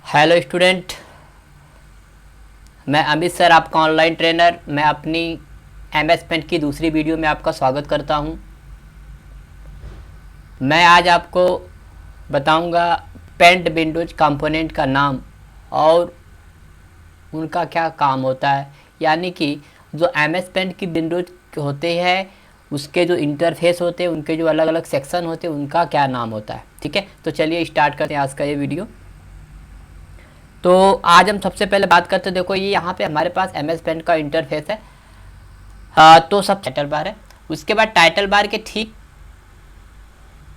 Hello student, मैं Amit sir, आपका online trainer. मैं अपनी एमएस पेंट की दूसरी वीडियो में आपका स्वागत करता हूं। मैं आज आपको बताऊंगा पेंट विंडोज कंपोनेंट का नाम और उनका क्या काम होता है। यानी कि जो एमएस पेंट की विंडोज होते हैं उसके जो इंटरफेस होते हैं, उनके जो अलग अलग सेक्शन होते हैं, उनका क्या नाम होता है। ठीक है, तो चलिए स्टार्ट करते हैं आज का ये वीडियो। तो आज हम सबसे पहले बात करते हैं, देखो ये यहाँ पे हमारे पास एमएस पेंट का इंटरफेस है। तो सब टाइटल बार है। उसके बाद टाइटल बार के ठीक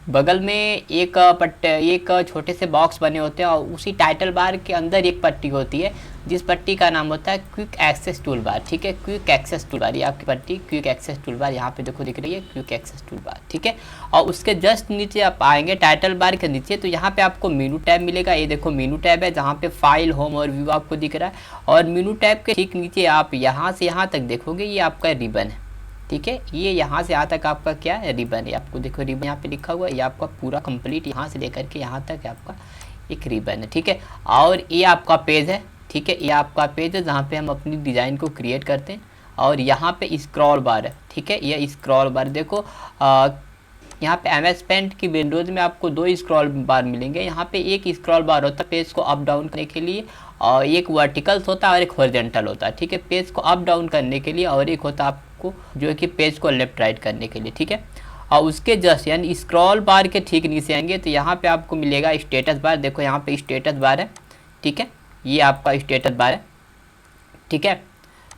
बगल में एक छोटे से बॉक्स बने होते हैं और उसी टाइटल बार के अंदर एक पट्टी होती है जिस पट्टी का नाम होता है क्विक एक्सेस टूल बार। ठीक है, क्विक एक्सेस टूल बार, ये आपकी पट्टी क्विक एक्सेस टूल बार यहाँ पे देखो दिख रही है, क्विक एक्सेस टूल बार। ठीक है, और उसके जस्ट नीचे आप आएंगे टाइटल बार के नीचे, तो यहाँ पे आपको मेनू टैब मिलेगा। ये देखो मेनू टैब है जहाँ पे फाइल, होम और व्यू आपको दिख रहा है। और मेनू टैब के ठीक नीचे आप यहाँ से यहाँ तक देखोगे, ये आपका रिबन है। ठीक है, ये यहाँ से यहाँ तक आपका क्या है, रिबन है। आपको देखो रिबन यहाँ पे लिखा हुआ है, ये आपका पूरा कंप्लीट यहाँ से लेकर के यहाँ तक आपका एक रिबन है। ठीक है, और ये आपका पेज है। ठीक है, ये आपका पेज है जहाँ पे हम अपनी डिज़ाइन को क्रिएट करते हैं। और यहाँ पे स्क्रॉल बार है। ठीक है, ये स्क्रॉल बार देखो, यहाँ पे एमएस पेंट की विंडोज़ में आपको दो स्क्रॉल बार मिलेंगे। यहाँ पे एक स्क्रॉल बार होता है पेज को अप डाउन करने के लिए, और एक वर्टिकल्स होता है और एक हॉरिजॉन्टल होता है। ठीक है, पेज को अप डाउन करने के लिए, और एक होता है आपको जो है कि पेज को लेफ्ट राइट करने के लिए। ठीक है, और उसके जस्ट यानी स्क्रॉल बार के ठीक नीचे आएंगे तो यहाँ पे आपको मिलेगा स्टेटस बार। देखो यहाँ पे स्टेटस बार है। ठीक है, ये आपका स्टेटस बार है। ठीक है,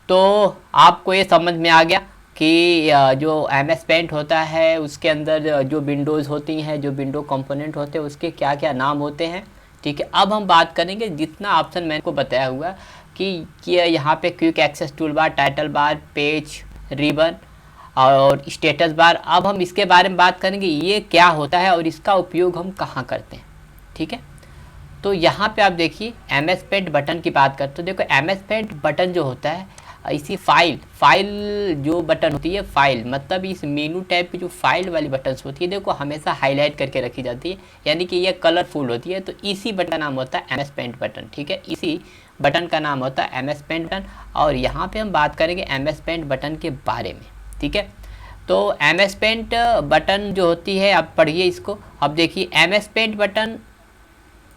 तो आपको ये समझ में आ गया कि जो एमएस पेंट होता है उसके अंदर जो विंडोज़ होती हैं, जो विंडो कंपोनेंट होते हैं, उसके क्या क्या नाम होते हैं। ठीक है, अब हम बात करेंगे जितना ऑप्शन मैंने को बताया हुआ कि यहाँ पे quick access toolbar, title bar, page, ribbon और स्टेटस बार। अब हम इसके बारे में बात करेंगे ये क्या होता है और इसका उपयोग हम कहाँ करते हैं। ठीक है, तो यहाँ पे आप देखिए एमएस पेंट बटन की बात करते हो। देखो एमएस पेंट बटन जो होता है, इसी फाइल जो बटन होती है, फाइल मतलब इस मेनू टैब की जो फाइल वाली बटन्स होती है, देखो हमेशा हाईलाइट करके रखी जाती है, यानी कि ये कलरफुल होती है। तो इसी बटन का नाम होता है एमएस पेंट बटन। ठीक है, इसी बटन का नाम होता है एमएस पेंट बटन। और यहाँ पे हम बात करेंगे एमएस पेंट बटन के बारे में। ठीक है, तो एमएस पेंट बटन जो होती है, आप पढ़िए इसको। अब देखिए MS Paint button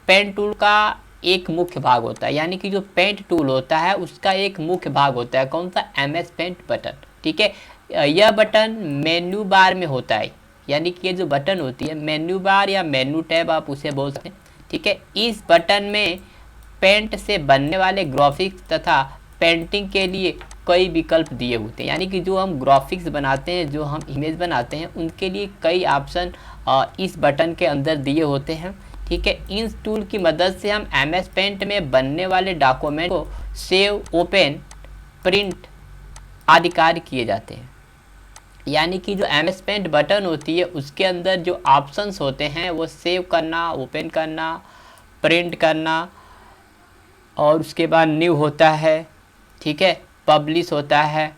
paint tool का एक मुख्य भाग होता है, यानी कि जो पेंट टूल होता है उसका एक मुख्य भाग होता है। कौन सा? MS Paint button. ठीक है, यह बटन मेन्यू बार में होता है, यानी कि ये जो बटन होती है मेन्यू बार या मेन्यू टैब आप उसे बोल सकते हैं। ठीक है, इस बटन में पेंट से बनने वाले ग्राफिक्स तथा पेंटिंग के लिए कई विकल्प दिए होते हैं, यानी कि जो हम ग्राफिक्स बनाते हैं, जो हम इमेज बनाते हैं, उनके लिए कई ऑप्शन इस बटन के अंदर दिए होते हैं। ठीक है, इन टूल की मदद से हम एमएस पेंट में बनने वाले डॉक्यूमेंट को सेव, ओपन, प्रिंट आदि कार्य किए जाते हैं। यानी कि जो एमएस पेंट बटन होती है उसके अंदर जो ऑप्शंस होते हैं वो सेव करना, ओपन करना, प्रिंट करना, और उसके बाद न्यू होता है। ठीक है, पब्लिश होता है,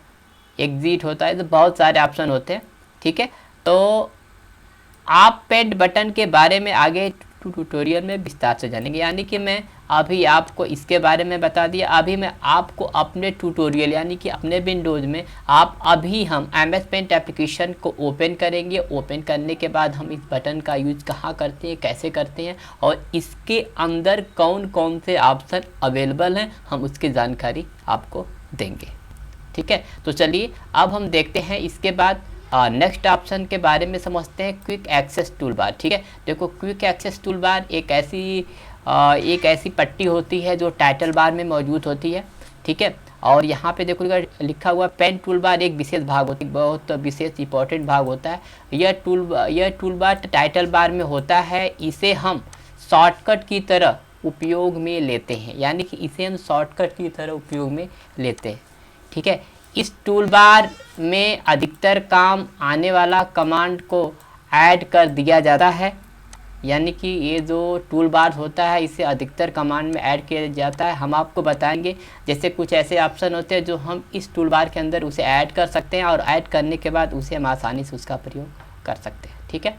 एग्जिट होता है, तो बहुत सारे ऑप्शन होते हैं। ठीक है, तो आप पेंट बटन के बारे में आगे ट्यूटोरियल में विस्तार से जानेंगे, यानी कि मैं अभी आपको इसके बारे में बता दिया। अभी मैं आपको अपने ट्यूटोरियल यानी कि अपने विंडोज़ में हम एमएस पेंट एप्लीकेशन को ओपन करेंगे। ओपन करने के बाद हम इस बटन का यूज कहाँ करते हैं, कैसे करते हैं, और इसके अंदर कौन कौन से ऑप्शन अवेलेबल हैं, हम उसकी जानकारी आपको देंगे। ठीक है, तो चलिए अब हम देखते हैं इसके बाद नेक्स्ट ऑप्शन के बारे में समझते हैं, क्विक एक्सेस टूल बार। ठीक है, देखो क्विक एक्सेस टूल बार एक ऐसी पट्टी होती है जो टाइटल बार में मौजूद होती है। ठीक है, और यहाँ पे देखो लिखा हुआ पेन टूल बार एक विशेष भाग होती है, बहुत विशेष इंपॉर्टेंट भाग होता है। यह टूल बार टाइटल बार में होता है। इसे हम शॉर्टकट की तरह उपयोग में लेते हैं, यानी कि इसे हम शॉर्टकट की तरह उपयोग में लेते हैं। ठीक है, इस टूल बार में अधिकतर काम आने वाला कमांड को ऐड कर दिया जाता है, यानी कि ये जो टूल बार होता है इसे अधिकतर कमांड में ऐड किया जाता है। हम आपको बताएंगे जैसे कुछ ऐसे ऑप्शन होते हैं जो हम इस टूल बार के अंदर उसे ऐड कर सकते हैं, और ऐड करने के बाद उसे हम आसानी से उसका प्रयोग कर सकते हैं। ठीक है,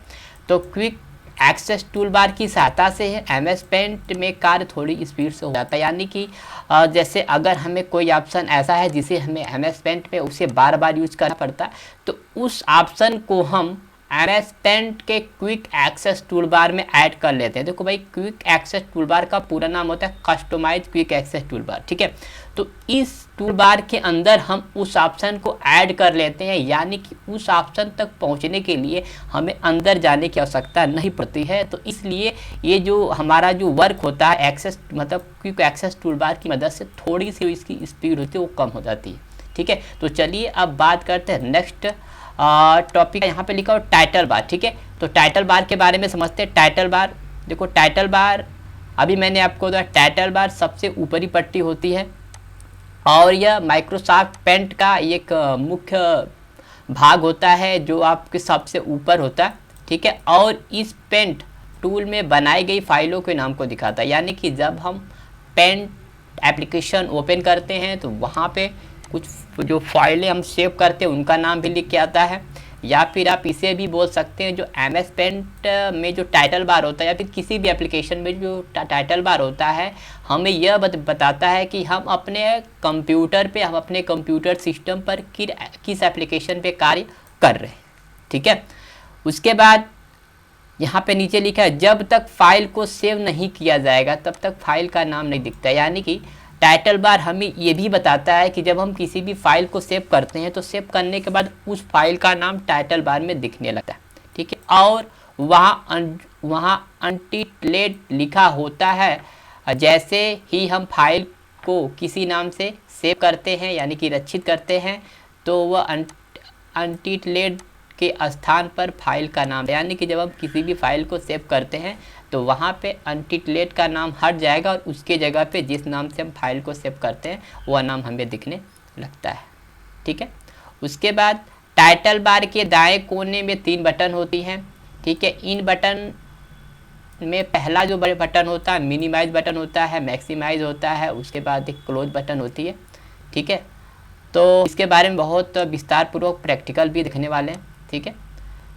तो क्विक एक्सेस टूल बार की सहायता से एमएस पेंट में कार्य थोड़ी स्पीड से हो जाता है। यानी कि जैसे अगर हमें कोई ऑप्शन ऐसा है जिसे हमें एमएस पेंट में उसे बार बार यूज करना पड़ता है, तो उस ऑप्शन को हम एमएस पेंट के क्विक एक्सेस टूल बार में ऐड कर लेते हैं। देखो भाई, क्विक एक्सेस टूल बार का पूरा नाम होता है customise quick access toolbar, ठीक है। तो इस टूल बार के अंदर हम उस ऑप्शन को ऐड कर लेते हैं, यानी कि उस ऑप्शन तक पहुंचने के लिए हमें अंदर जाने की आवश्यकता नहीं पड़ती है। तो इसलिए ये जो हमारा जो वर्क होता है एक्सेस मतलब क्विक एक्सेस टूल बार की मदद से थोड़ी सी इसकी स्पीड होती है वो कम हो जाती है, ठीक है। तो चलिए अब बात करते हैं नेक्स्ट टॉपिक यहाँ पे लिखा हो टाइटल बार, ठीक है। तो टाइटल बार के बारे में समझते हैं। टाइटल बार, देखो टाइटल बार अभी मैंने आपको बताया, टाइटल बार सबसे ऊपरी पट्टी होती है और यह माइक्रोसॉफ्ट पेंट का एक मुख्य भाग होता है जो आपके सबसे ऊपर होता है, ठीक है। और इस पेंट टूल में बनाई गई फाइलों के नाम को दिखाता है। यानी कि जब हम पेंट एप्लीकेशन ओपन करते हैं तो वहाँ पे कुछ जो फाइलें हम सेव करते हैं उनका नाम भी लिख के आता है। या फिर आप इसे भी बोल सकते हैं जो एमएस पेंट में जो टाइटल बार होता है या फिर किसी भी एप्लीकेशन में जो टाइटल बार होता है हमें यह बताता है कि हम अपने कंप्यूटर पे, हम अपने कंप्यूटर सिस्टम पर किस एप्लीकेशन पे कार्य कर रहे हैं, ठीक है। उसके बाद यहाँ पे नीचे लिखा है जब तक फाइल को सेव नहीं किया जाएगा तब तक फाइल का नाम नहीं दिखता। यानी कि टाइटल बार हमें ये भी बताता है कि जब हम किसी भी फाइल को सेव करते हैं तो सेव करने के बाद उस फाइल का नाम टाइटल बार में दिखने लगता है, ठीक है। और वहाँ अनटिटल्ड लिखा होता है। जैसे ही हम फाइल को किसी नाम से सेव करते हैं यानी कि रक्षित करते हैं तो वह अनटिटल्ड के स्थान पर फाइल का नाम, यानी कि जब हम किसी भी फाइल को सेव करते हैं तो वहाँ पे अनटिटल्ड का नाम हट जाएगा और उसके जगह पे जिस नाम से हम फाइल को सेव करते हैं वह नाम हमें दिखने लगता है, ठीक है। उसके बाद टाइटल बार के दाएं कोने में 3 बटन होती हैं, ठीक है। इन बटन में पहला जो बड़े बटन होता है मिनिमाइज बटन होता है, मैक्सिमाइज होता है, उसके बाद एक क्लोज बटन होती है, ठीक है। तो इसके बारे में बहुत विस्तार पूर्वक प्रैक्टिकल भी दिखने वाले हैं, ठीक है।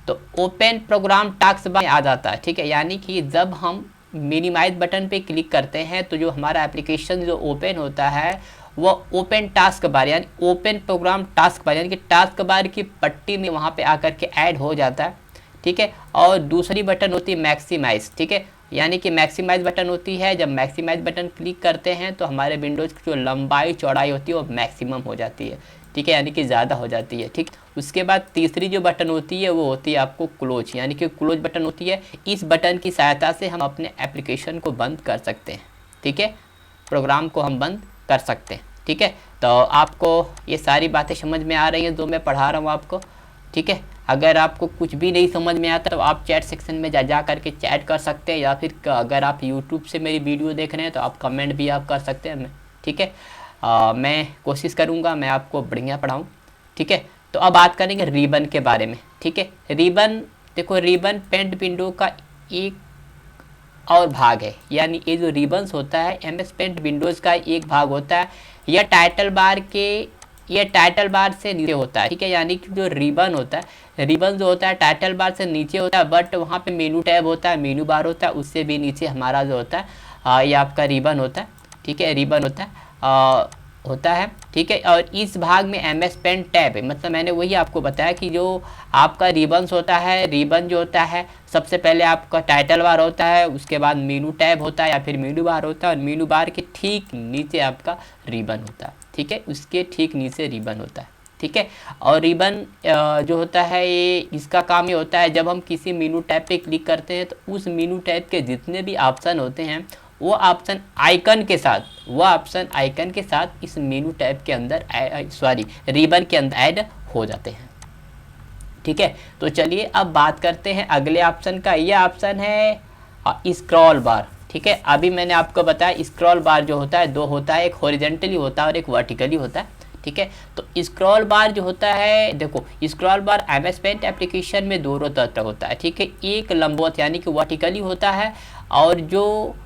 तो ओपन प्रोग्राम टास्क बार आ जाता है, ठीक है। यानी कि जब हम मिनिमाइज बटन पे क्लिक करते हैं तो जो हमारा एप्लीकेशन जो ओपन होता है वह ओपन टास्क बार यानी ओपन प्रोग्राम टास्क बार यानी कि टास्क बार की पट्टी में वहाँ पे आकर के ऐड हो जाता है, ठीक है। और दूसरी बटन होती है मैक्सिमाइज, ठीक है। यानी कि मैक्सिमाइज बटन होती है, जब मैक्सिमाइज बटन क्लिक करते हैं तो हमारे विंडोज़ की जो लंबाई चौड़ाई होती है वो मैक्सिमम हो जाती है, ठीक है, यानी कि ज़्यादा हो जाती है, ठीक। उसके बाद तीसरी जो बटन होती है वो होती है आपको क्लोज, यानी कि क्लोज बटन होती है। इस बटन की सहायता से हम अपने एप्लीकेशन को बंद कर सकते हैं, ठीक है, प्रोग्राम को हम बंद कर सकते हैं, ठीक है। तो आपको ये सारी बातें समझ में आ रही हैं जो मैं पढ़ा रहा हूँ आपको, ठीक है। अगर आपको कुछ भी नहीं समझ में आता तो आप चैट सेक्शन में जा करके चैट कर सकते हैं, या फिर अगर आप यूट्यूब से मेरी वीडियो देख रहे हैं तो आप कमेंट भी आप कर सकते हैं, ठीक है। मैं कोशिश करूँगा मैं आपको बढ़िया पढ़ाऊँ, ठीक है। तो अब बात करेंगे रिबन के बारे में, ठीक है। रिबन, देखो रिबन पेंट विंडो का एक और भाग है, यानी ये जो रिबन्स होता है एमएस पेंट विंडोज़ का एक भाग होता है। यह टाइटल बार से नीचे होता है, ठीक है। यानी कि जो रिबन होता है, रिबन जो होता है टाइटल बार से नीचे होता है, बट वहाँ पे मेनू टैब होता है, मेनू बार होता है, उससे भी नीचे हमारा जो होता है ये आपका रिबन होता है, ठीक है, रिबन होता है, ठीक है। और इस भाग में एमएस पेंट टैब है, मतलब मैंने वही आपको बताया कि जो आपका रिबन्स होता है, रिबन जो होता है सबसे पहले आपका टाइटल बार होता है, उसके बाद मेनू टैब होता है या फिर मेनू बार होता है, और मेनू बार के ठीक नीचे आपका रिबन होता है, ठीक है, उसके ठीक नीचे रिबन होता है, ठीक है। और रिबन जो होता है ये इसका काम ये होता है जब हम किसी मेनू टैब पे क्लिक करते हैं तो उस मेनू टैब के जितने भी ऑप्शन होते हैं वो ऑप्शन आइकन के साथ इस मेनू टैब के अंदर रिबन के अंदर ऐड हो जाते हैं, ठीक है। तो चलिए अब बात करते हैं अगले ऑप्शन का। यह ऑप्शन है स्क्रॉल बार, ठीक है। अभी मैंने आपको बताया स्क्रॉल बार जो होता है दो होता है, एक हॉरिजॉन्टली होता है और एक वर्टिकली होता है, ठीक है। तो स्क्रॉल बार जो होता है, देखो scroll bar MS Paint application में दोनों तरह होता है, ठीक है। एक लंबवत यानी कि वर्टिकली होता है और जो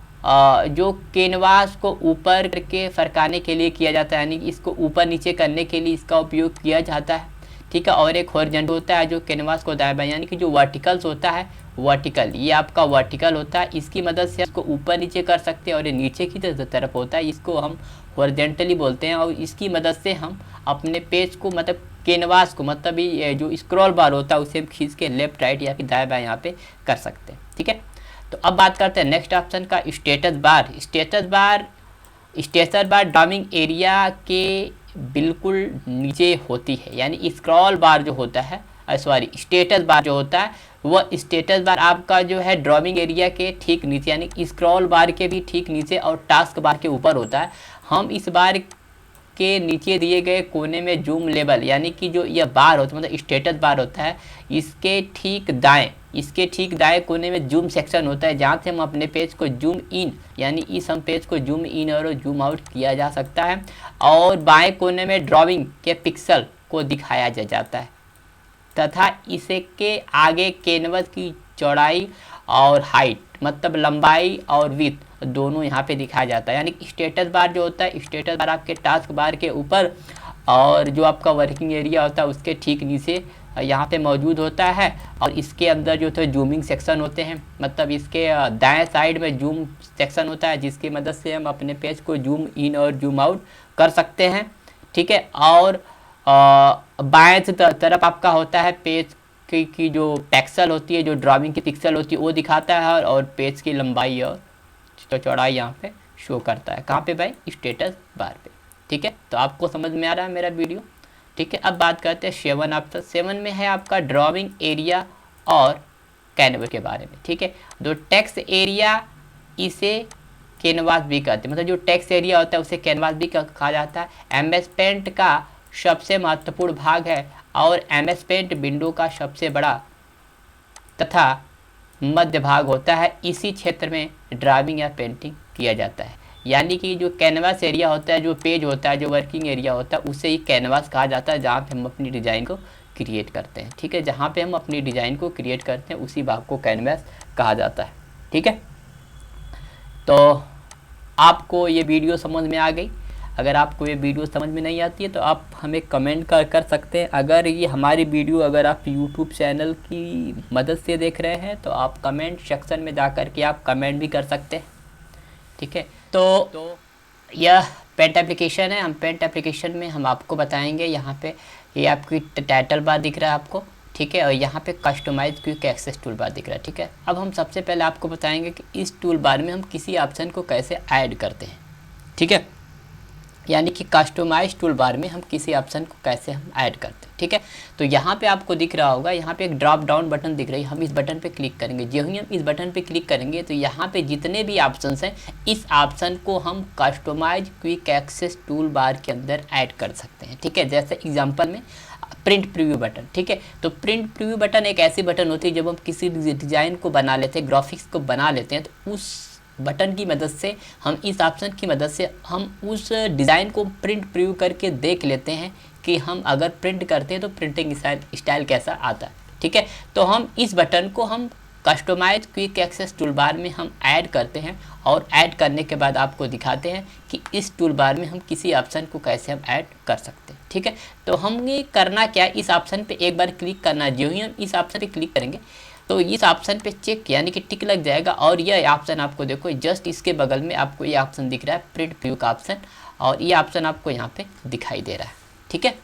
कैनवास को ऊपर करके फरकाने के लिए किया जाता है, यानी कि इसको ऊपर नीचे करने के लिए इसका उपयोग किया जाता है, ठीक है, और एक हॉरिजॉन्टल होता है जो कैनवास को दाएं बाएं, यानी कि जो वर्टिकल्स होता है वर्टिकल, ये आपका वर्टिकल होता है, इसकी मदद से इसको ऊपर नीचे कर सकते हैं, और ये नीचे की तरफ होता है, इसको हम हॉरिजॉन्टली बोलते हैं, और इसकी मदद से हम अपने पेज को मतलब कैनवास को मतलब ये जो स्क्रॉल बार होता है उसे हम खींच के लेफ्ट राइट या फिर दाएं बाएं यहाँ पे कर सकते हैं। ठीक है, तो अब बात करते हैं नेक्स्ट ऑप्शन का, status bar. Status bar driving area के बिल्कुल नीचे होती है, यानी स्क्रॉल बार जो होता है स्टेटस बार जो होता है वह स्टेटस बार आपका जो है ड्राइविंग एरिया के ठीक नीचे यानी स्क्रॉल बार के भी ठीक नीचे और टास्क बार के ऊपर होता है। हम इस बार के नीचे दिए गए कोने में जूम लेवल यानी कि जो यह बार होता है मतलब स्टेटस बार होता है, इसके ठीक दाएं कोने में जूम सेक्शन होता है, जहाँ से हम अपने पेज को जूम इन यानी इस हम पेज को जूम इन और जूम आउट किया जा सकता है, और बाएं कोने में ड्राइंग के पिक्सल को दिखाया जाता है तथा इसके आगे कैनवस की चौड़ाई और हाइट मतलब लंबाई और विड्थ दोनों यहाँ पे दिखाया जाता है। यानी स्टेटस बार जो होता है, स्टेटस बार आपके टास्क बार के ऊपर और जो आपका वर्किंग एरिया होता है उसके ठीक नीचे यहाँ पे मौजूद होता है, और इसके अंदर जो है जूमिंग सेक्शन होते हैं, मतलब इसके दाएं साइड में जूम सेक्शन होता है जिसकी मदद से हम अपने पेज को जूम इन और जूम आउट कर सकते हैं। ठीक है, और बाएं तरफ आपका होता है पेज की जो पिक्सल होती है, जो ड्राइंग की पिक्सल होती है वो दिखाता है, और पेज की लंबाई और चौड़ाई यहाँ पे शो करता है। कहाँ पे भाई? स्टेटस बार पे। ठीक है, तो आपको समझ में आ रहा है मेरा वीडियो। ठीक है, अब बात करते हैं 7 ऑप्शन। 7 में है आपका ड्राइंग एरिया और कैनवस के बारे में। ठीक है, जो टेक्स्ट एरिया इसे कैनवास भी कहते हैं, मतलब जो टेक्स्ट एरिया होता है उसे कैनवास भी कहा जाता है। एमएस पेंट का सबसे महत्वपूर्ण भाग है और एमएस पेंट विंडो का सबसे बड़ा तथा मध्य भाग होता है। इसी क्षेत्र में ड्राइविंग या पेंटिंग किया जाता है। यानी कि जो कैनवास एरिया होता है, जो पेज होता है, जो वर्किंग एरिया होता है उसे ही कैनवास कहा जाता है, जहाँ पे हम अपनी डिज़ाइन को क्रिएट करते हैं। ठीक है, जहाँ पे हम अपनी डिज़ाइन को क्रिएट करते हैं उसी भाग को कैनवास कहा जाता है। ठीक है, तो आपको ये वीडियो समझ में आ गई। अगर आपको ये वीडियो समझ में नहीं आती है तो आप हमें कमेंट कर सकते हैं। अगर ये हमारी वीडियो अगर आप यूट्यूब चैनल की मदद से देख रहे हैं तो आप कमेंट सेक्शन में जा कर के आप कमेंट भी कर सकते हैं। ठीक है, तो यह पेंट एप्लीकेशन है। हम पेंट एप्लीकेशन में हम आपको बताएंगे, यहाँ पे ये आपकी टाइटल बार दिख रहा है आपको। ठीक है, और यहाँ पे customise quick access toolbar दिख रहा है। ठीक है, अब हम सबसे पहले आपको बताएंगे कि इस टूल बार में हम किसी ऑप्शन को कैसे ऐड करते हैं। ठीक है, यानी कि कस्टमाइज टूल बार में हम किसी ऑप्शन को कैसे हम ऐड करते हैं। ठीक है, तो यहाँ पे आपको दिख रहा होगा, यहाँ पे एक ड्रॉप डाउन बटन दिख रही है। हम इस बटन पे क्लिक करेंगे। जो ही हम इस बटन पे क्लिक करेंगे तो यहाँ पे जितने भी ऑप्शंस हैं इस ऑप्शन को हम customise quick access toolbar के अंदर ऐड कर सकते हैं। ठीक है, जैसे एग्जाम्पल में प्रिंट प्रीव्यू बटन। ठीक है, तो प्रिंट प्रीव्यू बटन एक ऐसी बटन होती है जब हम किसी डिज़ाइन को बना लेते हैं, ग्राफिक्स को बना लेते हैं, तो उस बटन की मदद से हम इस ऑप्शन की मदद से हम उस डिज़ाइन को प्रिंट प्रीव्यू करके देख लेते हैं कि हम अगर प्रिंट करते हैं तो प्रिंटिंग स्टाइल कैसा आता है। ठीक है, तो हम इस बटन को हम customise quick access toolbar में हम ऐड करते हैं, और ऐड करने के बाद आपको दिखाते हैं कि इस टूल बार में हम किसी ऑप्शन को कैसे हम ऐड कर सकते हैं। ठीक है, तो हमें करना क्या है, इस ऑप्शन पे एक बार क्लिक करना। जो ही हम इस ऑप्शन पे क्लिक करेंगे तो इस ऑप्शन पे चेक यानी कि टिक लग जाएगा, और यह ऑप्शन आपको देखो जस्ट इसके बगल में आपको ये ऑप्शन दिख रहा है प्रिंट प्रीव्यू का ऑप्शन, और ये ऑप्शन आपको यहाँ पे दिखाई दे रहा है। ठीक है,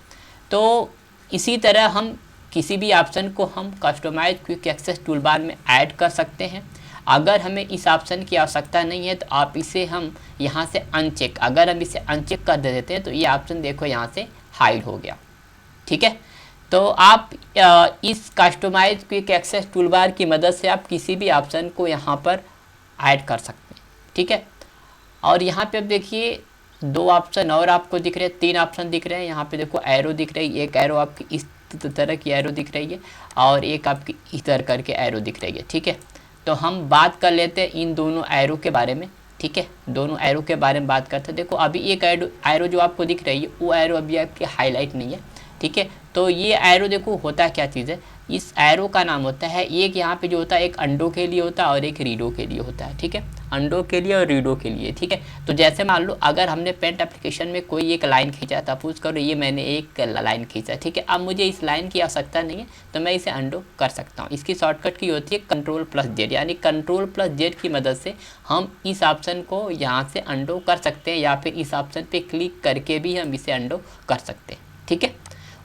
तो इसी तरह हम किसी भी ऑप्शन को हम customise quick access toolbar में ऐड कर सकते हैं। अगर हमें इस ऑप्शन की आवश्यकता नहीं है तो आप इसे हम यहाँ से अनचेक, अगर हम इसे अनचेक कर देते हैं तो ये ऑप्शन देखो यहाँ से हाइड हो गया। ठीक है, तो आप इस customise quick access toolbar की मदद से आप किसी भी ऑप्शन को यहाँ पर ऐड कर सकते हैं। ठीक है, और यहाँ पे अब देखिए 2 ऑप्शन और आपको दिख रहे हैं, 3 ऑप्शन दिख रहे हैं। यहाँ पे देखो एरो दिख रही है, एक एरो आपकी इस तरह की एरो दिख रही है और एक आपकी इस तरह करके एरो दिख रही है। ठीक है, तो हम बात कर लेते हैं इन दोनों एरो के बारे में। ठीक है, दोनों एरो के बारे में बात करते हैं। देखो अभी एक एरो जो आपको दिख रही है वो एरो अभी आपकी हाईलाइट नहीं है। ठीक है, तो ये एरो देखो होता क्या चीज़ है, इस एरो का नाम होता है, एक यहाँ पे जो होता है एक अंडो के लिए होता है और एक रीडो के लिए होता है, ठीक है, अंडो के लिए और रीडो के लिए, ठीक है। तो जैसे मान लो अगर हमने पेंट एप्लीकेशन में कोई एक लाइन खींचा, सपोज करो ये मैंने एक लाइन खींचा, ठीक है, अब मुझे इस लाइन की आवश्यकता नहीं है तो मैं इसे अंडो कर सकता हूँ। इसकी शॉर्टकट की होती है Ctrl+Z, यानी Ctrl+Z की मदद से हम इस ऑप्शन को यहाँ से अंडो कर सकते हैं या फिर इस ऑप्शन पे क्लिक करके भी हम इसे अंडो कर सकते हैं, ठीक है।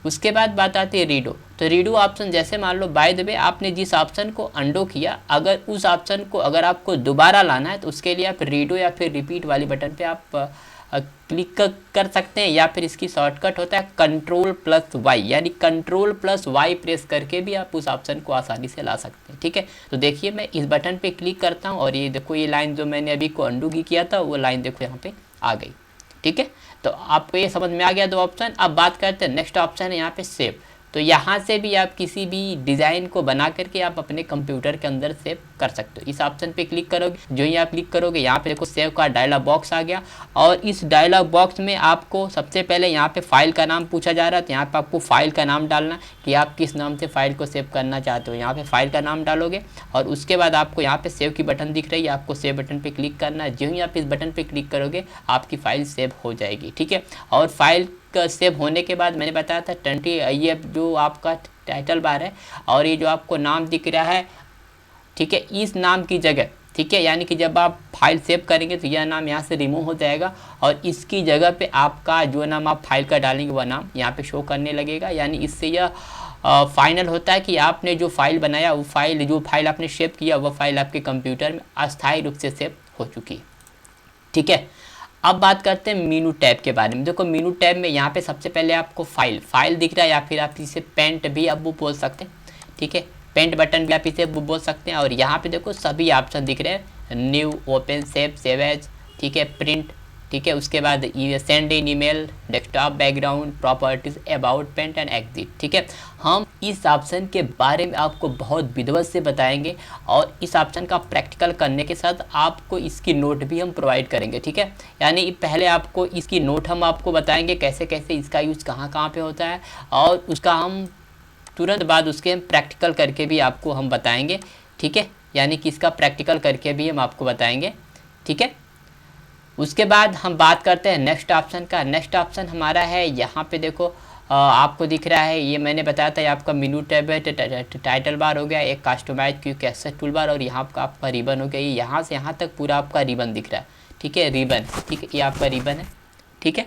उसके बाद बात आती है रीडो। तो रीडो ऑप्शन जैसे मान लो बाय द वे आपने जिस ऑप्शन को अंडो किया, अगर उस ऑप्शन को अगर आपको दोबारा लाना है तो उसके लिए आप रीडो या फिर रिपीट वाली बटन पे आप क्लिक कर सकते हैं, या फिर इसकी शॉर्टकट होता है Ctrl+Y, यानी Ctrl+Y प्रेस करके भी आप उस ऑप्शन को आसानी से ला सकते हैं, ठीक है। तो देखिए मैं इस बटन पे क्लिक करता हूँ और ये देखो ये लाइन जो मैंने अभी को अंडू की किया था वो लाइन देखो यहाँ पे आ गई, ठीक है। तो आपको ये समझ में आ गया दो ऑप्शन। अब बात करते हैं नेक्स्ट ऑप्शन है यहाँ पे सेव। तो यहाँ से भी आप किसी भी डिज़ाइन को बना करके आप अपने कंप्यूटर के अंदर सेव कर सकते हो। इस ऑप्शन पे क्लिक करोगे, जो ही आप क्लिक करोगे यहाँ पे देखो सेव का डायलॉग बॉक्स आ गया, और इस डायलॉग बॉक्स में आपको सबसे पहले यहाँ पे फाइल का नाम पूछा जा रहा है। तो यहाँ पे आपको फाइल का नाम डालना कि आप किस नाम से फाइल को सेव करना चाहते हो। यहाँ पे फाइल का नाम डालोगे और उसके बाद आपको यहाँ पे सेव की बटन दिख रही है, आपको सेव बटन पे क्लिक करना है। जो ही आप इस बटन पे क्लिक करोगे आपकी फ़ाइल सेव हो जाएगी, ठीक है। और फाइल सेव होने के बाद मैंने बताया था 20 ये जो आपका टाइटल बार है और ये जो आपको नाम दिख रहा है, ठीक है, इस नाम की जगह, ठीक है, यानी कि जब आप फाइल सेव करेंगे तो यह नाम यहाँ से रिमूव हो जाएगा और इसकी जगह पे आपका जो नाम आप फाइल का डालेंगे वह नाम यहाँ पे शो करने लगेगा। यानी इससे यह फाइनल होता है कि आपने जो फाइल बनाया वो फाइल जो फाइल आपने सेव किया वह फाइल आपके कंप्यूटर में अस्थायी रूप से सेव हो चुकी है, ठीक है। अब बात करते हैं मेनू टैब के बारे में। देखो मेनू टैब में यहाँ पे सबसे पहले आपको फाइल दिख रहा है, या फिर आप इसे पेंट भी अब वो बोल सकते हैं, ठीक है, पेंट बटन भी आप इसे वो बोल सकते हैं। और यहाँ पे देखो सभी ऑप्शन दिख रहे हैं, न्यू, ओपन, सेव एज, ठीक है, प्रिंट, ठीक है, उसके बाद send in email, desktop, background, properties, about, Paint and exit, ठीक है। हम इस ऑप्शन के बारे में आपको बहुत विधिवत से बताएंगे और इस ऑप्शन का प्रैक्टिकल करने के साथ आपको इसकी नोट भी हम प्रोवाइड करेंगे, ठीक है। यानी पहले आपको इसकी नोट हम आपको बताएंगे कैसे कैसे इसका यूज़ कहाँ कहाँ पे होता है, और उसका हम तुरंत बाद उसके हम प्रैक्टिकल करके भी आपको हम बताएंगे, ठीक है। यानी कि इसका प्रैक्टिकल करके भी हम आपको बताएंगे, ठीक है। उसके बाद हम बात करते हैं नेक्स्ट ऑप्शन का। नेक्स्ट ऑप्शन हमारा है यहाँ पे देखो आपको दिख रहा है, ये मैंने बताया था, ये आपका मेनू टैब है, टाइटल बार हो गया, एक customise quick access toolbar, और यहाँ आपका रिबन हो गया। ये यहाँ से यहाँ तक पूरा आपका रिबन दिख रहा है, ठीक है, रिबन, ठीक है, ये आपका रिबन है, ठीक है।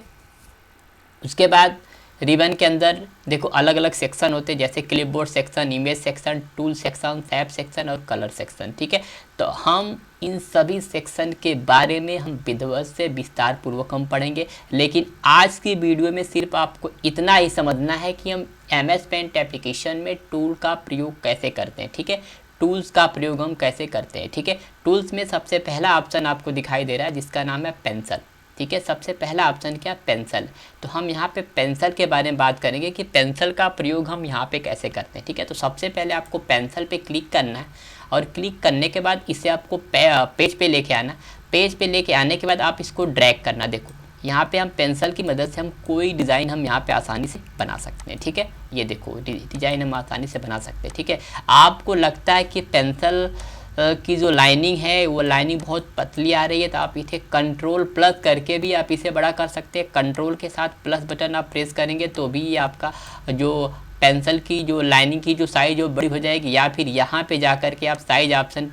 उसके बाद रिबन के अंदर देखो अलग अलग सेक्शन होते हैं, जैसे clipboard section, image section, tool section, tab section और कलर सेक्शन, ठीक है। तो हम इन सभी सेक्शन के बारे में हम विधिवत से विस्तार पूर्वक हम पढ़ेंगे, लेकिन आज की वीडियो में सिर्फ आपको इतना ही समझना है कि हम MS पेंट एप्लीकेशन में टूल का प्रयोग कैसे करते हैं, ठीक है, टूल्स का प्रयोग हम कैसे करते हैं, ठीक है। टूल्स में सबसे पहला ऑप्शन आपको दिखाई दे रहा है जिसका नाम है पेंसिल, ठीक है। सबसे पहला ऑप्शन क्या, पेंसिल। तो हम यहाँ पे पेंसिल के बारे में बात करेंगे कि पेंसिल का प्रयोग हम यहाँ पे कैसे करते हैं, ठीक है। तो सबसे पहले आपको पेंसिल पे क्लिक करना है और क्लिक करने के बाद इसे आपको पेज पे लेके आना। पेज पे लेके आने के बाद आप इसको ड्रैग करना। देखो यहाँ पे हम पेंसिल की मदद से हम कोई डिज़ाइन हम यहाँ पे आसानी से बना सकते हैं, ठीक है। ये देखो डिज़ाइन हम आसानी से बना सकते हैं, ठीक है। आपको लगता है कि पेंसिल की जो लाइनिंग है वो लाइनिंग बहुत पतली आ रही है, तो आप इसे Ctrl+ करके भी आप इसे बड़ा कर सकते हैं। कंट्रोल के साथ प्लस बटन आप प्रेस करेंगे तो भी आपका जो पेंसिल की जो लाइनिंग की जो साइज वो बड़ी हो जाएगी, या फिर यहाँ पे जा कर के आप साइज ऑप्शन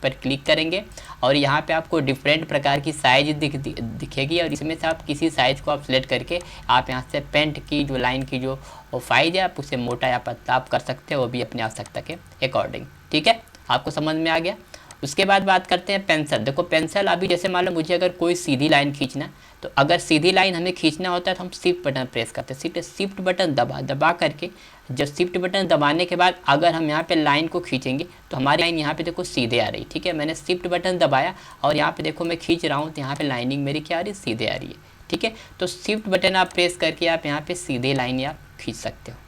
पर क्लिक करेंगे और यहाँ पे आपको डिफरेंट प्रकार की साइज दिखेगी, और इसमें से आप किसी साइज़ को आप सिलेक्ट करके आप यहाँ से पेंट की जो लाइन की जो साइज है आप उसे मोटा या पतला आप कर सकते हैं, वो भी अपनी आवश्यकता के अकॉर्डिंग, ठीक है। आपको समझ में आ गया। उसके बाद बात करते हैं पेंसिल। देखो पेंसिल अभी जैसे मान लो मुझे अगर कोई सीधी लाइन खींचना, तो अगर सीधी लाइन हमें खींचना होता है तो हम शिफ्ट बटन प्रेस करते हैं। शिफ्ट बटन दबा करके, जब शिफ्ट बटन दबाने के बाद अगर हम यहाँ पे लाइन को खींचेंगे तो हमारी लाइन यहाँ पे देखो सीधे आ रही, ठीक है। मैंने शिफ्ट बटन दबाया और यहाँ पे देखो मैं खींच रहा हूँ तो यहाँ पे लाइनिंग मेरी क्या आ रही है, सीधे आ रही है, ठीक है। तो शिफ्ट बटन आप प्रेस करके आप यहाँ पे सीधे लाइन आप खींच सकते हो,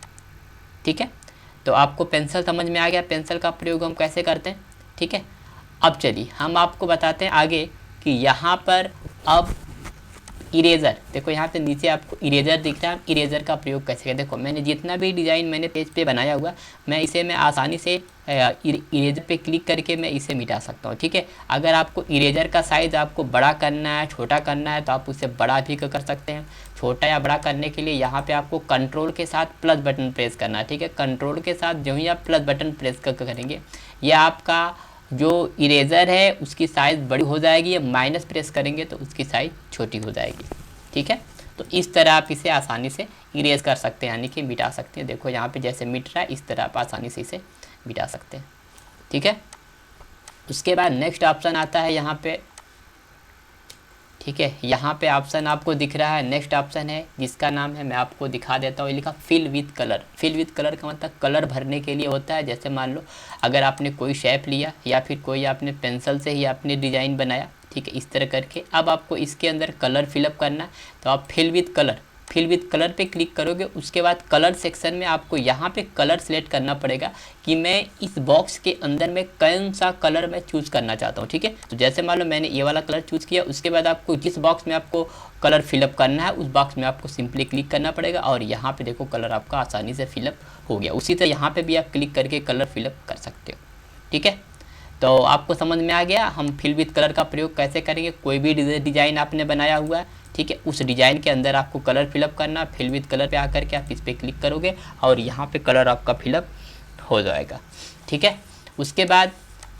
ठीक है। तो आपको पेंसिल समझ में आ गया, पेंसिल का प्रयोग हम कैसे करते हैं, ठीक है। अब चलिए हम आपको बताते हैं आगे कि यहाँ पर अब इरेजर, देखो यहाँ पे नीचे आपको इरेजर दिख रहा है। इरेजर का प्रयोग कैसे करें, देखो मैंने जितना भी डिज़ाइन मैंने पेज पे बनाया हुआ मैं आसानी से इरेजर पे क्लिक करके मैं इसे मिटा सकता हूँ। ठीक है, अगर आपको इरेजर का साइज़ आपको बड़ा करना है, छोटा करना है, तो आप उसे बड़ा भी कर सकते हैं। छोटा या बड़ा करने के लिए यहाँ पे आपको कंट्रोल के साथ प्लस बटन प्रेस करना है। ठीक है, कंट्रोल के साथ जो ही आप प्लस बटन प्रेस करेंगे, यह आपका जो इरेज़र है उसकी साइज़ बड़ी हो जाएगी, या माइनस प्रेस करेंगे तो उसकी साइज़ छोटी हो जाएगी। ठीक है, तो इस तरह आप इसे आसानी से इरेज कर सकते हैं, यानी कि मिटा सकते हैं। देखो यहाँ पे जैसे मिट रहा है, इस तरह आप आसानी से इसे मिटा सकते हैं। ठीक है, उसके बाद नेक्स्ट ऑप्शन आता है यहाँ पे। ठीक है, यहाँ पे ऑप्शन आपको दिख रहा है, नेक्स्ट ऑप्शन है जिसका नाम है, मैं आपको दिखा देता हूँ, ये लिखा fill with colour. Fill with colour का मतलब कलर भरने के लिए होता है। जैसे मान लो अगर आपने कोई शेप लिया या फिर कोई आपने पेंसिल से ही आपने डिज़ाइन बनाया, ठीक है, इस तरह करके अब आपको इसके अंदर कलर फिलअप करना है, तो आप फिल विथ कलर पे क्लिक करोगे। उसके बाद कलर सेक्शन में आपको यहाँ पे कलर सेलेक्ट करना पड़ेगा कि मैं इस बॉक्स के अंदर में कौन सा कलर मैं चूज़ करना चाहता हूँ। ठीक है, तो जैसे मान लो मैंने ये वाला कलर चूज़ किया, उसके बाद आपको जिस बॉक्स में आपको कलर फिलअप करना है उस बॉक्स में आपको सिंपली क्लिक करना पड़ेगा, और यहाँ पे देखो कलर आपका आसानी से फिलअप हो गया। उसी तरह यहाँ पे भी आप क्लिक करके कलर फिलअप कर सकते हो। ठीक है, तो आपको समझ में आ गया हम फिल विथ कलर का प्रयोग कैसे करेंगे। कोई भी डिज़ाइन आपने बनाया हुआ है, ठीक है, उस डिज़ाइन के अंदर आपको कलर फिलअप करना, फिल विथ कलर पे आकर के आप इस पर क्लिक करोगे और यहाँ पे कलर आपका फिलअप हो जाएगा। ठीक है, उसके बाद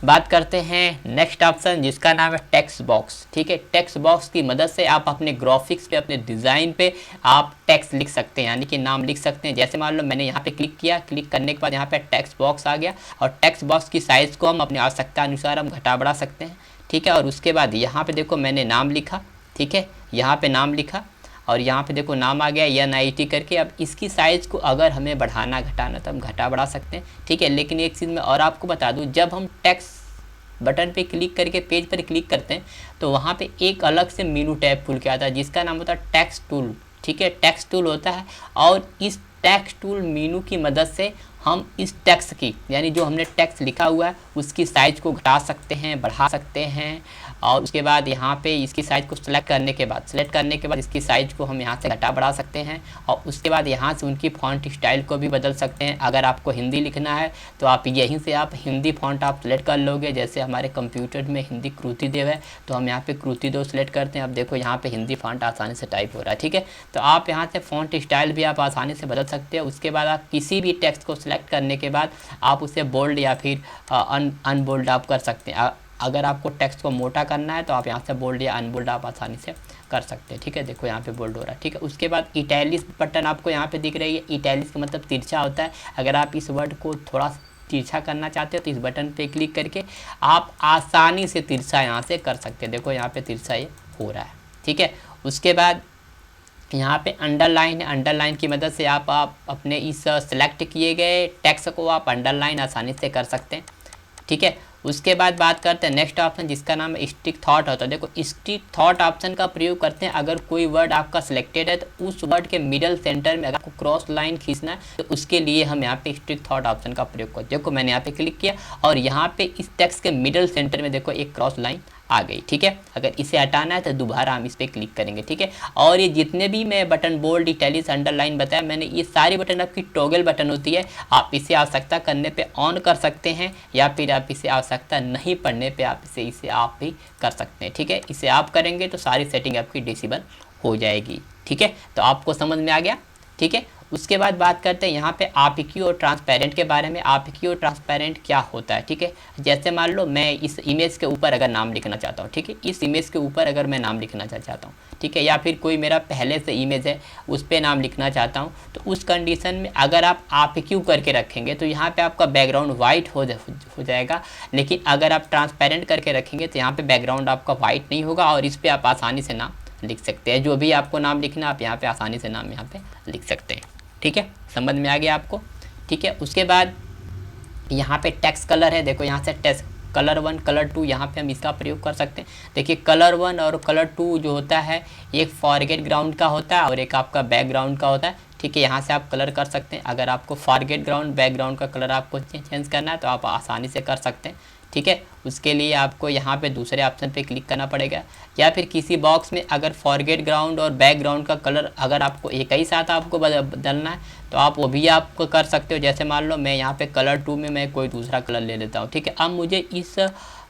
बात करते हैं नेक्स्ट ऑप्शन जिसका नाम है टेक्स्ट बॉक्स। ठीक है, टेक्स्ट बॉक्स की मदद से आप अपने ग्राफिक्स पे, अपने डिज़ाइन पे आप टेक्स्ट लिख सकते हैं, यानी कि नाम लिख सकते हैं। जैसे मान लो मैंने यहाँ पे क्लिक किया, क्लिक करने के बाद यहाँ पे टेक्स्ट बॉक्स आ गया, और टेक्स्ट बॉक्स की साइज़ को हम अपनी आवश्यकता अनुसार हम घटा बढ़ा सकते हैं। ठीक है, और उसके बाद यहाँ पे देखो मैंने नाम लिखा, ठीक है, यहाँ पे नाम लिखा, और यहाँ पे देखो नाम आ गया NIT करके। अब इसकी साइज़ को अगर हमें बढ़ाना घटाना तो हम घटा बढ़ा सकते हैं। ठीक है, लेकिन एक चीज़ मैं और आपको बता दूँ, जब हम टेक्स्ट बटन पे क्लिक करके पेज पर क्लिक करते हैं तो वहाँ पे एक अलग से मेनू टैब खुल के आता है जिसका नाम होता है टेक्स्ट टूल। ठीक है, टेक्स्ट टूल होता है, और इस टेक्स्ट टूल मेनू की मदद से हम इस टेक्स्ट की, यानी जो हमने टेक्स्ट लिखा हुआ है उसकी साइज़ को घटा सकते हैं, बढ़ा सकते हैं। और उसके बाद यहाँ पे इसकी साइज़ को सेलेक्ट करने के बाद इसकी साइज़ को हम यहाँ से घटा बढ़ा सकते हैं, और उसके बाद यहाँ से उनकी फ़ॉन्ट स्टाइल को भी बदल सकते हैं। अगर आपको हिंदी लिखना है तो आप यहीं से आप हिंदी फ़ॉन्ट आप सेलेक्ट कर लोगे। जैसे हमारे कंप्यूटर में हिंदी कृतिदेव है तो हम यहाँ पे कृतिदेव सेलेक्ट करते हैं। अब देखो यहाँ पे हिंदी फ़ॉन्ट आसानी से टाइप हो रहा है। ठीक है, तो आप यहाँ से फ़ॉन्ट स्टाइल भी आप आसानी से बदल सकते हैं। उसके बाद आप किसी भी टेक्स्ट को सेलेक्ट करने के बाद आप उसे बोल्ड या फिर अनबोल्ड आप कर सकते हैं। अगर आपको टेक्स्ट को मोटा करना है तो आप यहाँ से बोल्ड या अनबोल्ड आप आसानी से कर सकते हैं। ठीक है, देखो यहाँ पे बोल्ड हो रहा है। ठीक है, उसके बाद इटैलिक बटन आपको यहाँ पे दिख रही है। इटैलिक का मतलब तिरछा होता है। अगर आप इस वर्ड को थोड़ा तिरछा करना चाहते हो तो इस बटन पे क्लिक करके आप आसानी से तिरछा यहाँ से कर सकते हैं। देखो यहाँ पे तिरछा ये हो रहा है। ठीक है, उसके बाद यहाँ पे अंडरलाइन है। अंडरलाइन की मदद से आप अपने इस सेलेक्ट किए गए टेक्स्ट को आप अंडरलाइन आसानी से कर सकते हैं। ठीक है, उसके बाद बात करते हैं नेक्स्ट ऑप्शन जिसका नाम है स्टिक थॉट होता है। देखो स्टिक थॉट ऑप्शन का प्रयोग करते हैं अगर कोई वर्ड आपका सिलेक्टेड है तो उस वर्ड के मिडल सेंटर में अगर आपको क्रॉस लाइन खींचना है तो उसके लिए हम यहाँ पे स्टिक थॉट ऑप्शन का प्रयोग करते हैं। देखो मैंने यहाँ पे क्लिक किया और यहाँ पे इस टेक्स्ट के मिडल सेंटर में देखो एक क्रॉस लाइन आ गई। ठीक है, अगर इसे हटाना है तो दोबारा हम इस पर क्लिक करेंगे। ठीक है, और ये जितने भी मैं बटन बोल्ड इटैलिक अंडरलाइन बताया मैंने, ये सारी बटन आपकी टॉगल बटन होती है। आप इसे आवश्यकता करने पे ऑन कर सकते हैं या फिर आप इसे आवश्यकता नहीं पड़ने पे आप इसे आप भी कर सकते हैं। ठीक है, इसे आप करेंगे तो सारी सेटिंग आपकी डिसेबल हो जाएगी। ठीक है, तो आपको समझ में आ गया। ठीक है, उसके बाद बात करते हैं यहाँ पे आपिकी और ट्रांसपेरेंट के बारे में। आपिकी और ट्रांसपेरेंट क्या होता है? ठीक है, जैसे मान लो मैं इस इमेज के ऊपर अगर नाम लिखना चाहता हूँ, ठीक है, इस इमेज के ऊपर अगर मैं नाम लिखना चाहता हूँ, ठीक है, या फिर कोई मेरा पहले से इमेज है उस पर नाम लिखना चाहता हूँ, तो उस कंडीशन में अगर आप आपिकी करके रखेंगे तो यहाँ पर आपका बैकग्राउंड वाइट हो जाएगा। लेकिन अगर आप ट्रांसपेरेंट करके रखेंगे तो यहाँ पर बैकग्राउंड आपका वाइट नहीं होगा और इस पर आप आसानी से नाम लिख सकते हैं। जो भी आपको नाम लिखना आप यहाँ पे आसानी से नाम यहाँ पे लिख सकते हैं। ठीक है, समझ में आ गया आपको। ठीक है, उसके बाद यहाँ पे टेक्स्ट कलर है। देखो यहाँ से टेक्स्ट कलर 1 कलर 2 यहाँ पे हम इसका प्रयोग कर सकते हैं। देखिए कलर 1 और कलर 2 जो होता है एक फॉरगेट ग्राउंड का होता है और एक आपका बैकग्राउंड का होता है। ठीक है, यहाँ से आप कलर कर सकते हैं। अगर आपको फॉरगेट ग्राउंड बैकग्राउंड का कलर आपको चेंज करना है तो आप आसानी से कर सकते हैं। ठीक है। उसके लिए आपको यहाँ पे दूसरे ऑप्शन पे क्लिक करना पड़ेगा, या फिर किसी बॉक्स में अगर फॉरगेट ग्राउंड और बैकग्राउंड का कलर अगर आपको एक ही साथ आपको बदलना है तो आप वो भी आप कर सकते हो। जैसे मान लो मैं यहाँ पे कलर 2 में मैं कोई दूसरा कलर ले लेता हूँ, ठीक है। अब मुझे इस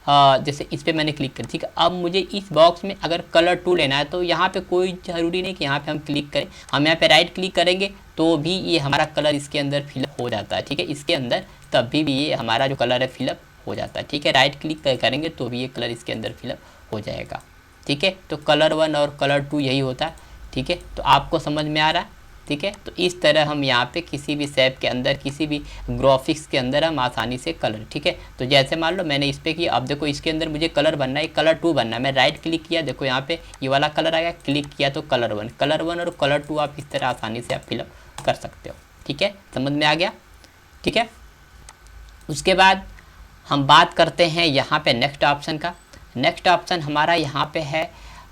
जैसे इस पर मैंने क्लिक कर, ठीक है। अब मुझे इस बॉक्स में अगर कलर 2 लेना है तो यहाँ पे कोई ज़रूरी नहीं कि यहाँ पे हम क्लिक करें, हम यहाँ पे राइट क्लिक करेंगे तो भी ये हमारा कलर इसके अंदर फिलअप हो जाता है, ठीक है। इसके अंदर तब भी ये हमारा जो कलर है फिलअप हो जाता है, ठीक है। राइट क्लिक करेंगे तो भी ये कलर इसके अंदर फिलअप हो जाएगा, ठीक है। तो कलर 1 और कलर 2 यही होता है, ठीक है। तो आपको समझ में आ रहा है, ठीक है। तो इस तरह हम यहाँ पे किसी भी शेप के अंदर, किसी भी ग्राफिक्स के अंदर हम आसानी से कलर, ठीक है। तो जैसे मान लो मैंने इस पर किया, अब देखो इसके अंदर मुझे कलर बनना है, कलर 2 बनना है। मैं राइट क्लिक किया, देखो यहाँ पे ये वाला कलर आ गया, क्लिक किया तो कलर 1 और कलर 2 आप इस तरह आसानी से आप फिलअप कर सकते हो, ठीक है। समझ में आ गया, ठीक है। उसके बाद हम बात करते हैं यहाँ पे नेक्स्ट ऑप्शन का। नेक्स्ट ऑप्शन हमारा यहाँ पे है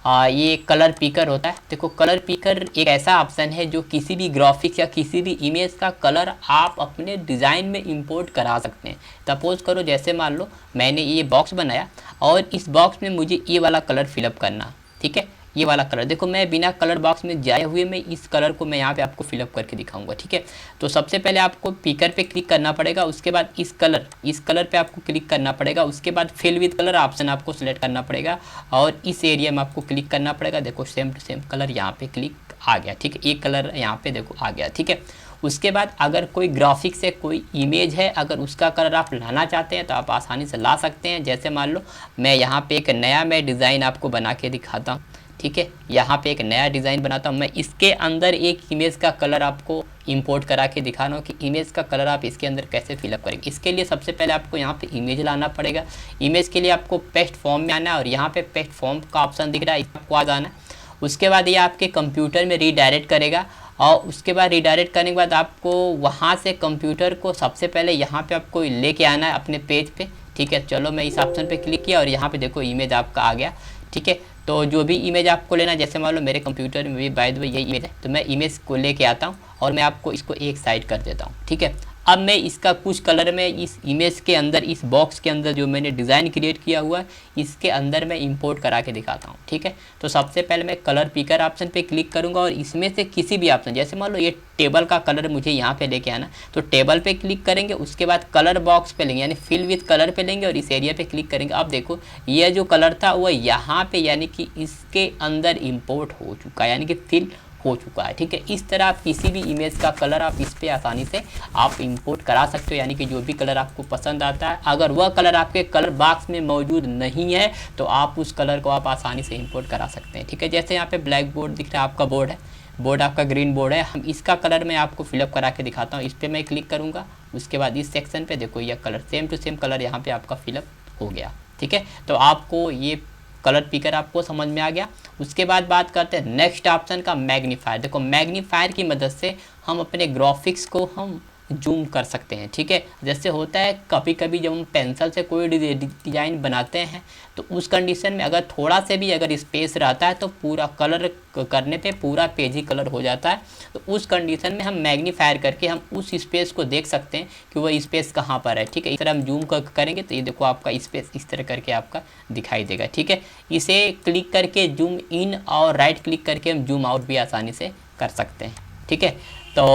ये कलर पिकर होता है। देखो कलर पिकर एक ऐसा ऑप्शन है जो किसी भी ग्राफिक्स या किसी भी इमेज का कलर आप अपने डिज़ाइन में इंपोर्ट करा सकते हैं। सपोज़ करो जैसे मान लो मैंने ये बॉक्स बनाया और इस बॉक्स में मुझे ये वाला कलर फिलअप करना, ठीक है। ये वाला कलर देखो मैं बिना कलर बॉक्स में जाए हुए मैं इस कलर को मैं यहाँ पे आपको फिलअप करके दिखाऊंगा, ठीक है। तो सबसे पहले आपको पिकर पे क्लिक करना पड़ेगा, उसके बाद इस कलर पे आपको क्लिक करना पड़ेगा, उसके बाद फिल विद कलर ऑप्शन आपको सिलेक्ट करना पड़ेगा और इस एरिया में आपको क्लिक करना पड़ेगा। देखो सेम टू सेम कलर यहाँ पे क्लिक आ गया, ठीक है। एक कलर यहाँ पे देखो आ गया, ठीक है। उसके बाद अगर कोई ग्राफिक्स से कोई इमेज है, अगर उसका कलर आप लाना चाहते हैं तो आप आसानी से ला सकते हैं। जैसे मान लो मैं यहाँ पे एक नया मैं डिज़ाइन आपको बना के दिखाता हूँ, ठीक है। यहाँ पे एक नया डिज़ाइन बनाता हूँ मैं, इसके अंदर एक इमेज का कलर आपको इंपोर्ट करा के दिखा रहा हूँ कि इमेज का कलर आप इसके अंदर कैसे फिलअप करेंगे। इसके लिए सबसे पहले आपको यहाँ पे इमेज लाना पड़ेगा। इमेज के लिए आपको पेस्ट फॉर्म में आना है और यहाँ पे पेस्ट फॉर्म का ऑप्शन दिख रहा है, आपको आ जाना है। उसके बाद ये आपके कंप्यूटर में रीडायरेक्ट करेगा और उसके बाद रीडायरेक्ट करने के बाद आपको वहाँ से कंप्यूटर को सबसे पहले यहाँ पे आपको लेके आना है अपने पेज पे, ठीक है। चलो मैं इस ऑप्शन पे क्लिक किया और यहाँ पे देखो इमेज आपका आ गया, ठीक है। तो जो भी इमेज आपको लेना, जैसे मान लो मेरे कंप्यूटर में भी बाय द वे यही इमेज है, तो मैं इमेज को लेके आता हूँ और मैं आपको इसको एक साइड कर देता हूँ, ठीक है। अब मैं इसका कुछ कलर में इस इमेज के अंदर, इस बॉक्स के अंदर जो मैंने डिज़ाइन क्रिएट किया हुआ है इसके अंदर मैं इंपोर्ट करा के दिखाता हूँ, ठीक है। तो सबसे पहले मैं कलर पिकर ऑप्शन पे क्लिक करूँगा और इसमें से किसी भी ऑप्शन, जैसे मान लो ये टेबल का कलर मुझे यहाँ पे लेके आना, तो टेबल पे क्लिक करेंगे, उसके बाद कलर बॉक्स पे लेंगे यानी फिल विथ कलर पे लेंगे और इस एरिया पे क्लिक करेंगे। अब देखो ये जो कलर था वो यहाँ पे यानी कि इसके अंदर इंपोर्ट हो चुका है, यानी कि फिल हो चुका है, ठीक है। इस तरह आप किसी भी इमेज का कलर आप इस पे आसानी से आप इंपोर्ट करा सकते हो, यानी कि जो भी कलर आपको पसंद आता है, अगर वह कलर आपके कलर बॉक्स में मौजूद नहीं है तो आप उस कलर को आप आसानी से इंपोर्ट करा सकते हैं, ठीक है। जैसे यहाँ पे ब्लैक बोर्ड दिख रहा है, आपका बोर्ड है, बोर्ड आपका ग्रीन बोर्ड है, हम इसका कलर मैं आपको फिलअप करा के दिखाता हूँ। इस पर मैं क्लिक करूँगा, उसके बाद इस सेक्शन पे देखो यह colour same to same colour यहाँ पे आपका फिलअप हो गया, ठीक है। तो आपको ये कलर पिकर आपको समझ में आ गया। उसके बाद बात करते हैं नेक्स्ट ऑप्शन का, मैग्नीफायर। देखो मैग्नीफायर की मदद से हम अपने ग्राफिक्स को हम जूम कर सकते हैं, ठीक है। जैसे होता है कभी कभी जब हम पेंसिल से कोई डिज़ाइन बनाते हैं तो उस कंडीशन में अगर थोड़ा से भी अगर स्पेस रहता है तो पूरा कलर करने पे पूरा पेज ही कलर हो जाता है। तो उस कंडीशन में हम मैग्नीफायर करके हम उस स्पेस को देख सकते हैं कि वह स्पेस कहाँ पर है, ठीक है। इस तरह हम जूम करेंगे तो ये देखो आपका स्पेस इस तरह करके आपका दिखाई देगा, ठीक है। इसे क्लिक करके जूम इन और राइट क्लिक करके हम जूम आउट भी आसानी से कर सकते हैं, ठीक है। तो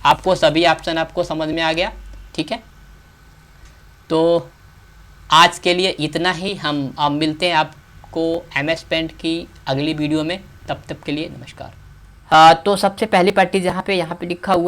आपको सभी ऑप्शन आपको समझ में आ गया, ठीक है। तो आज के लिए इतना ही, हम अब मिलते हैं आपको MS पेंट की अगली वीडियो में, तब तक के लिए नमस्कार। तो सबसे पहली पट्टी यहाँ पे लिखा हुआ है